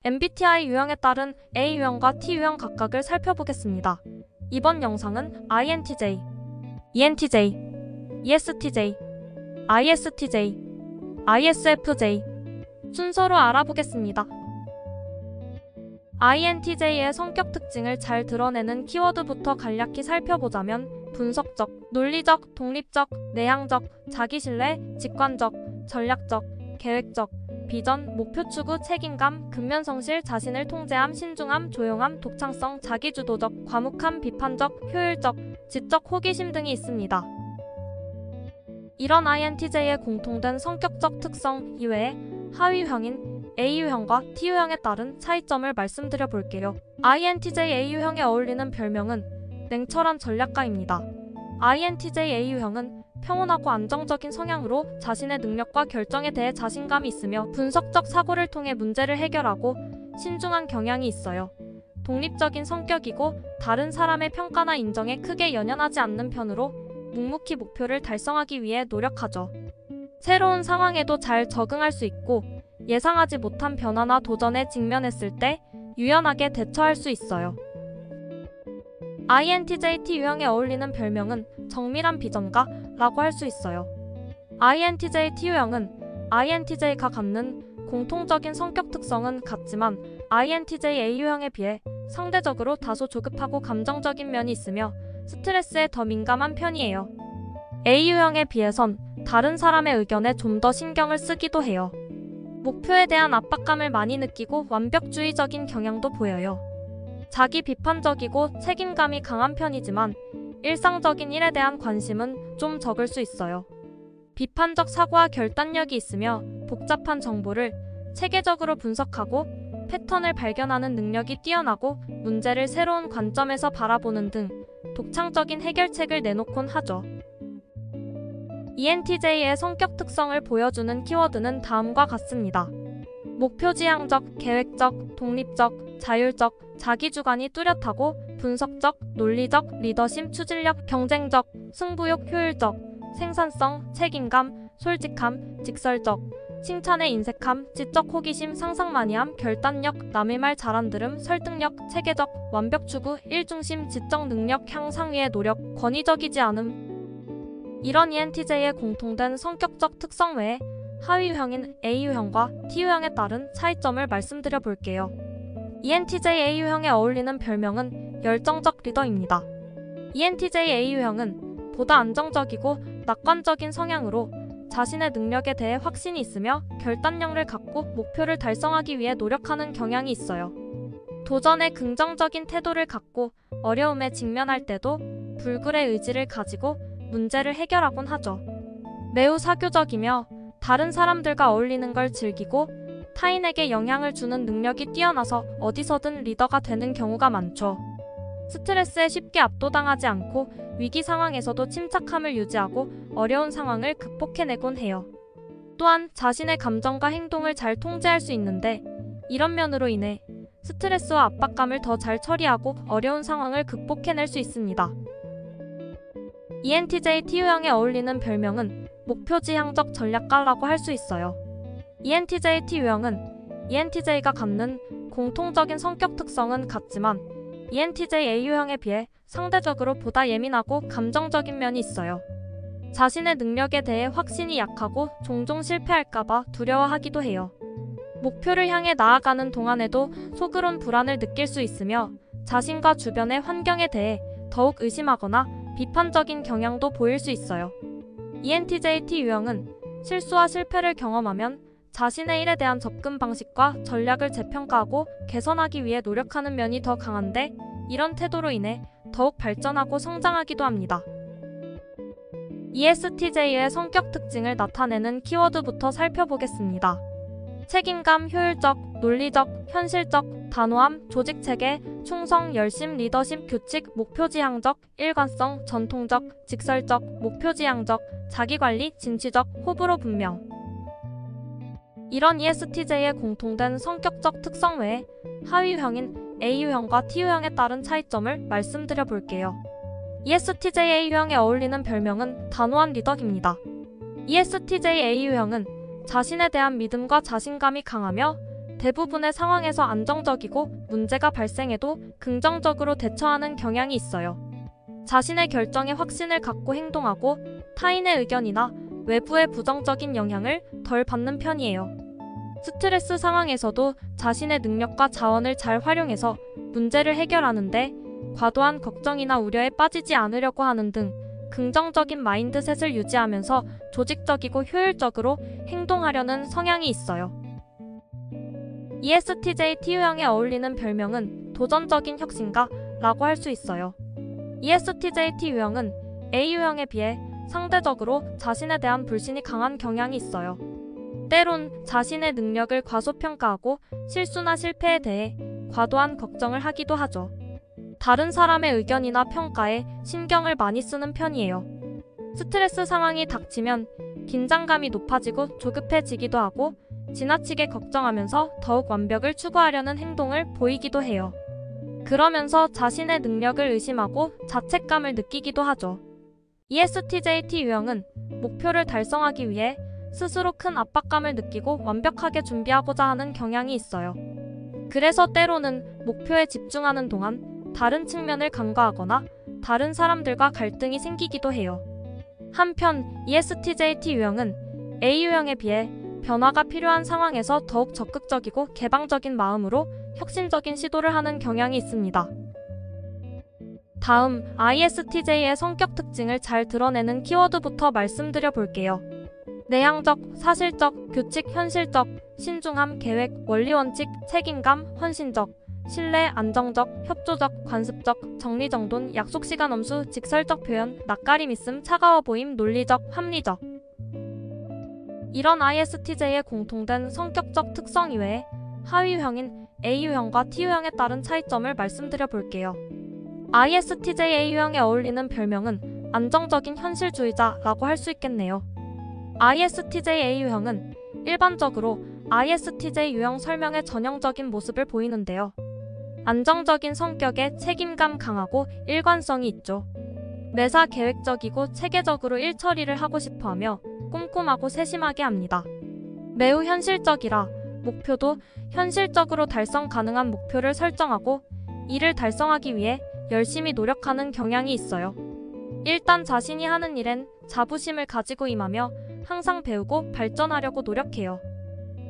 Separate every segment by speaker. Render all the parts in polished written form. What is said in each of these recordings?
Speaker 1: MBTI 유형에 따른 A 유형과 T 유형 각각을 살펴보겠습니다. 이번 영상은 INTJ, ENTJ, ESTJ, ISTJ, ISFJ 순서로 알아보겠습니다. INTJ의 성격 특징을 잘 드러내는 키워드부터 간략히 살펴보자면 분석적, 논리적, 독립적, 내향적, 자기신뢰, 직관적, 전략적, 계획적, 비전, 목표 추구, 책임감, 근면성실, 자신을 통제함, 신중함, 조용함, 독창성, 자기주도적, 과묵함, 비판적, 효율적, 지적 호기심 등이 있습니다. 이런 INTJ의 공통된 성격적 특성 이외에 하위 유형인 A 유형과 T 유형에 따른 차이점을 말씀드려 볼게요. INTJ A 유형에 어울리는 별명은 냉철한 전략가입니다. INTJ A 유형은 평온하고 안정적인 성향으로 자신의 능력과 결정에 대해 자신감이 있으며 분석적 사고를 통해 문제를 해결하고 신중한 경향이 있어요. 독립적인 성격이고 다른 사람의 평가나 인정에 크게 연연하지 않는 편으로 묵묵히 목표를 달성하기 위해 노력하죠. 새로운 상황에도 잘 적응할 수 있고 예상하지 못한 변화나 도전에 직면했을 때 유연하게 대처할 수 있어요. INTJ T 유형에 어울리는 별명은 정밀한 비전가 라고 할 수 있어요. INTJ T 유형은 INTJ가 갖는 공통적인 성격 특성은 같지만 INTJ A 유형에 비해 상대적으로 다소 조급하고 감정적인 면이 있으며 스트레스에 더 민감한 편이에요. A 유형에 비해선 다른 사람의 의견에 좀 더 신경을 쓰기도 해요. 목표에 대한 압박감을 많이 느끼고 완벽주의적인 경향도 보여요. 자기 비판적이고 책임감이 강한 편이지만 일상적인 일에 대한 관심은 좀 적을 수 있어요. 비판적 사고와 결단력이 있으며 복잡한 정보를 체계적으로 분석하고 패턴을 발견하는 능력이 뛰어나고 문제를 새로운 관점에서 바라보는 등 독창적인 해결책을 내놓곤 하죠. ENTJ의 성격 특성을 보여주는 키워드는 다음과 같습니다. 목표지향적, 계획적, 독립적, 자율적, 자기주관이 뚜렷하고 분석적, 논리적, 리더십, 추진력, 경쟁적, 승부욕, 효율적, 생산성, 책임감, 솔직함, 직설적, 칭찬에 인색함, 지적 호기심, 상상마니함, 결단력, 남의 말 잘 안 들음, 설득력, 체계적, 완벽 추구, 일중심, 지적 능력, 향상위의 노력, 권위적이지 않음. 이런 ENTJ의 공통된 성격적 특성 외에 하위 유형인 A 유형과 T 유형에 따른 차이점을 말씀드려 볼게요. ENTJ A 유형에 어울리는 별명은 열정적 리더입니다. ENTJ A 유형은 보다 안정적이고 낙관적인 성향으로 자신의 능력에 대해 확신이 있으며 결단력을 갖고 목표를 달성하기 위해 노력하는 경향이 있어요. 도전에 긍정적인 태도를 갖고 어려움에 직면할 때도 불굴의 의지를 가지고 문제를 해결하곤 하죠. 매우 사교적이며 다른 사람들과 어울리는 걸 즐기고 타인에게 영향을 주는 능력이 뛰어나서 어디서든 리더가 되는 경우가 많죠. 스트레스에 쉽게 압도당하지 않고 위기 상황에서도 침착함을 유지하고 어려운 상황을 극복해내곤 해요. 또한 자신의 감정과 행동을 잘 통제할 수 있는데 이런 면으로 인해 스트레스와 압박감을 더 잘 처리하고 어려운 상황을 극복해낼 수 있습니다. ENTJ T 유형에 어울리는 별명은 목표지향적 전략가라고 할 수 있어요. ENTJ T 유형은 ENTJ가 갖는 공통적인 성격 특성은 같지만 ENTJ A 유형에 비해 상대적으로 보다 예민하고 감정적인 면이 있어요. 자신의 능력에 대해 확신이 약하고 종종 실패할까봐 두려워하기도 해요. 목표를 향해 나아가는 동안에도 속으론 불안을 느낄 수 있으며 자신과 주변의 환경에 대해 더욱 의심하거나 비판적인 경향도 보일 수 있어요. ENTJ T 유형은 실수와 실패를 경험하면 자신의 일에 대한 접근 방식과 전략을 재평가하고 개선하기 위해 노력하는 면이 더 강한데 이런 태도로 인해 더욱 발전하고 성장하기도 합니다. ESTJ의 성격 특징을 나타내는 키워드부터 살펴보겠습니다. 책임감, 효율적, 논리적, 현실적, 단호함, 조직체계, 충성, 열심, 리더십, 규칙, 목표지향적, 일관성, 전통적, 직설적, 목표지향적, 자기관리, 진취적, 호불호 분명. 이런 ESTJ의 공통된 성격적 특성 외에 하위 유형인 A 유형과 T 유형에 따른 차이점을 말씀드려 볼게요. ESTJ A 유형에 어울리는 별명은 단호한 리더입니다. ESTJ A 유형은 자신에 대한 믿음과 자신감이 강하며 대부분의 상황에서 안정적이고 문제가 발생해도 긍정적으로 대처하는 경향이 있어요. 자신의 결정에 확신을 갖고 행동하고 타인의 의견이나 외부의 부정적인 영향을 덜 받는 편이에요. 스트레스 상황에서도 자신의 능력과 자원을 잘 활용해서 문제를 해결하는데 과도한 걱정이나 우려에 빠지지 않으려고 하는 등 긍정적인 마인드셋을 유지하면서 조직적이고 효율적으로 행동하려는 성향이 있어요. ESTJ T유형에 어울리는 별명은 도전적인 혁신가라고 할 수 있어요. ESTJ T유형은 A유형에 비해 상대적으로 자신에 대한 불신이 강한 경향이 있어요. 때론 자신의 능력을 과소평가하고 실수나 실패에 대해 과도한 걱정을 하기도 하죠. 다른 사람의 의견이나 평가에 신경을 많이 쓰는 편이에요. 스트레스 상황이 닥치면 긴장감이 높아지고 조급해지기도 하고 지나치게 걱정하면서 더욱 완벽을 추구하려는 행동을 보이기도 해요. 그러면서 자신의 능력을 의심하고 자책감을 느끼기도 하죠. ESTJ T유형은 목표를 달성하기 위해 스스로 큰 압박감을 느끼고 완벽하게 준비하고자 하는 경향이 있어요. 그래서 때로는 목표에 집중하는 동안 다른 측면을 간과하거나 다른 사람들과 갈등이 생기기도 해요. 한편 ESTJ T유형은 A유형에 비해 변화가 필요한 상황에서 더욱 적극적이고 개방적인 마음으로 혁신적인 시도를 하는 경향이 있습니다. 다음 ISTJ의 성격 특징을 잘 드러내는 키워드부터 말씀드려 볼게요. 내향적, 사실적, 규칙, 현실적, 신중함, 계획, 원리원칙, 책임감, 헌신적, 신뢰, 안정적, 협조적, 관습적, 정리정돈, 약속시간 엄수, 직설적 표현, 낯가림 있음, 차가워 보임, 논리적, 합리적. 이런 ISTJ의 공통된 성격적 특성 이외에 하위유형인 A유형과 T유형에 따른 차이점을 말씀드려 볼게요. ISTJ A유형에 어울리는 별명은 안정적인 현실주의자라고 할 수 있겠네요. ISTJ A유형은 일반적으로 ISTJ 유형 설명의 전형적인 모습을 보이는데요. 안정적인 성격에 책임감 강하고 일관성이 있죠. 매사 계획적이고 체계적으로 일 처리를 하고 싶어하며 꼼꼼하고 세심하게 합니다. 매우 현실적이라 목표도 현실적으로 달성 가능한 목표를 설정하고 이를 달성하기 위해 열심히 노력하는 경향이 있어요. 일단 자신이 하는 일엔 자부심을 가지고 임하며 항상 배우고 발전하려고 노력해요.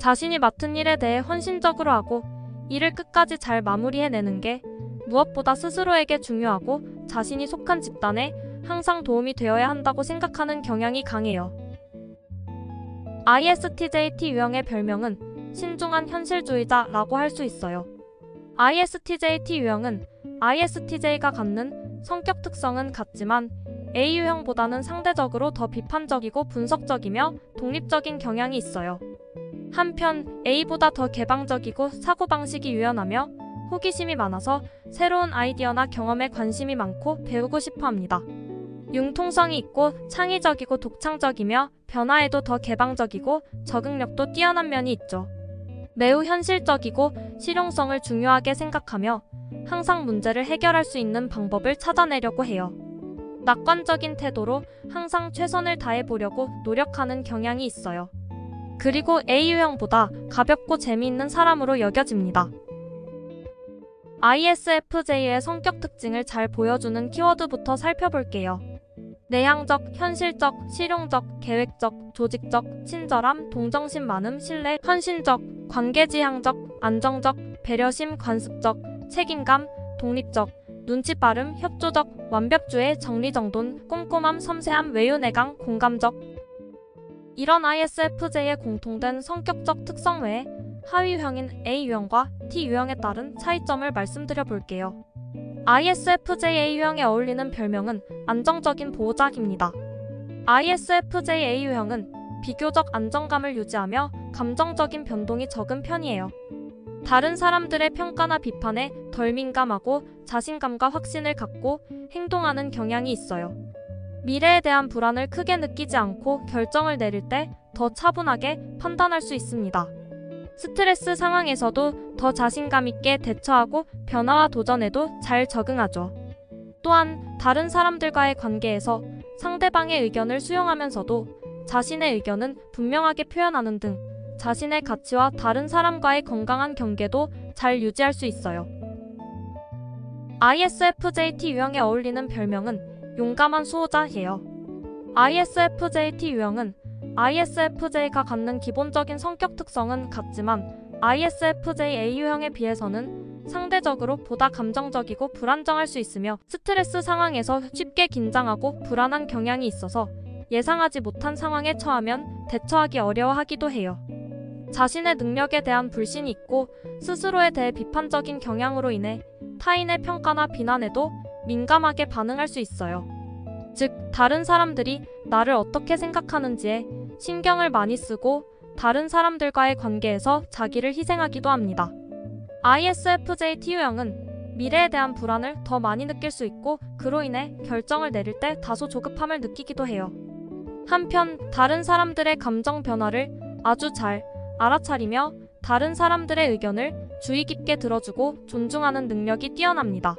Speaker 1: 자신이 맡은 일에 대해 헌신적으로 하고 일을 끝까지 잘 마무리해내는 게 무엇보다 스스로에게 중요하고 자신이 속한 집단에 항상 도움이 되어야 한다고 생각하는 경향이 강해요. ISTJ T유형의 별명은 신중한 현실주의자라고 할 수 있어요. ISTJ T유형은 ISTJ가 갖는 성격 특성은 같지만 A유형보다는 상대적으로 더 비판적이고 분석적이며 독립적인 경향이 있어요. 한편 A보다 더 개방적이고 사고방식이 유연하며 호기심이 많아서 새로운 아이디어나 경험에 관심이 많고 배우고 싶어 합니다. 융통성이 있고 창의적이고 독창적이며 변화에도 더 개방적이고 적응력도 뛰어난 면이 있죠. 매우 현실적이고 실용성을 중요하게 생각하며 항상 문제를 해결할 수 있는 방법을 찾아내려고 해요. 낙관적인 태도로 항상 최선을 다해보려고 노력하는 경향이 있어요. 그리고 A유형보다 가볍고 재미있는 사람으로 여겨집니다. ISFJ의 성격 특징을 잘 보여주는 키워드부터 살펴볼게요. 내향적, 현실적, 실용적, 계획적, 조직적, 친절함, 동정심 많음, 신뢰, 헌신적, 관계지향적, 안정적, 배려심, 관습적, 책임감, 독립적, 눈치 빠름, 협조적, 완벽주의, 정리정돈, 꼼꼼함, 섬세함, 외유내강, 공감적. 이런 ISFJ의 공통된 성격적 특성 외에 하위유형인 A유형과 T유형에 따른 차이점을 말씀드려 볼게요. ISFJ A유형에 어울리는 별명은 안정적인 보호자입니다. ISFJ A유형은 비교적 안정감을 유지하며 감정적인 변동이 적은 편이에요. 다른 사람들의 평가나 비판에 덜 민감하고 자신감과 확신을 갖고 행동하는 경향이 있어요. 미래에 대한 불안을 크게 느끼지 않고 결정을 내릴 때 더 차분하게 판단할 수 있습니다. 스트레스 상황에서도 더 자신감 있게 대처하고 변화와 도전에도 잘 적응하죠. 또한 다른 사람들과의 관계에서 상대방의 의견을 수용하면서도 자신의 의견은 분명하게 표현하는 등 자신의 가치와 다른 사람과의 건강한 경계도 잘 유지할 수 있어요. ISFJT 유형에 어울리는 별명은 용감한 수호자예요. ISFJT 유형은 ISFJ가 갖는 기본적인 성격 특성은 같지만 ISFJ-A 유형에 비해서는 상대적으로 보다 감정적이고 불안정할 수 있으며 스트레스 상황에서 쉽게 긴장하고 불안한 경향이 있어서 예상하지 못한 상황에 처하면 대처하기 어려워하기도 해요. 자신의 능력에 대한 불신이 있고 스스로에 대해 비판적인 경향으로 인해 타인의 평가나 비난에도 민감하게 반응할 수 있어요. 즉, 다른 사람들이 나를 어떻게 생각하는지에 신경을 많이 쓰고 다른 사람들과의 관계에서 자기를 희생하기도 합니다. ISFJ-T 유형은 미래에 대한 불안을 더 많이 느낄 수 있고 그로 인해 결정을 내릴 때 다소 조급함을 느끼기도 해요. 한편 다른 사람들의 감정 변화를 아주 잘 알아차리며 다른 사람들의 의견을 주의 깊게 들어주고 존중하는 능력이 뛰어납니다.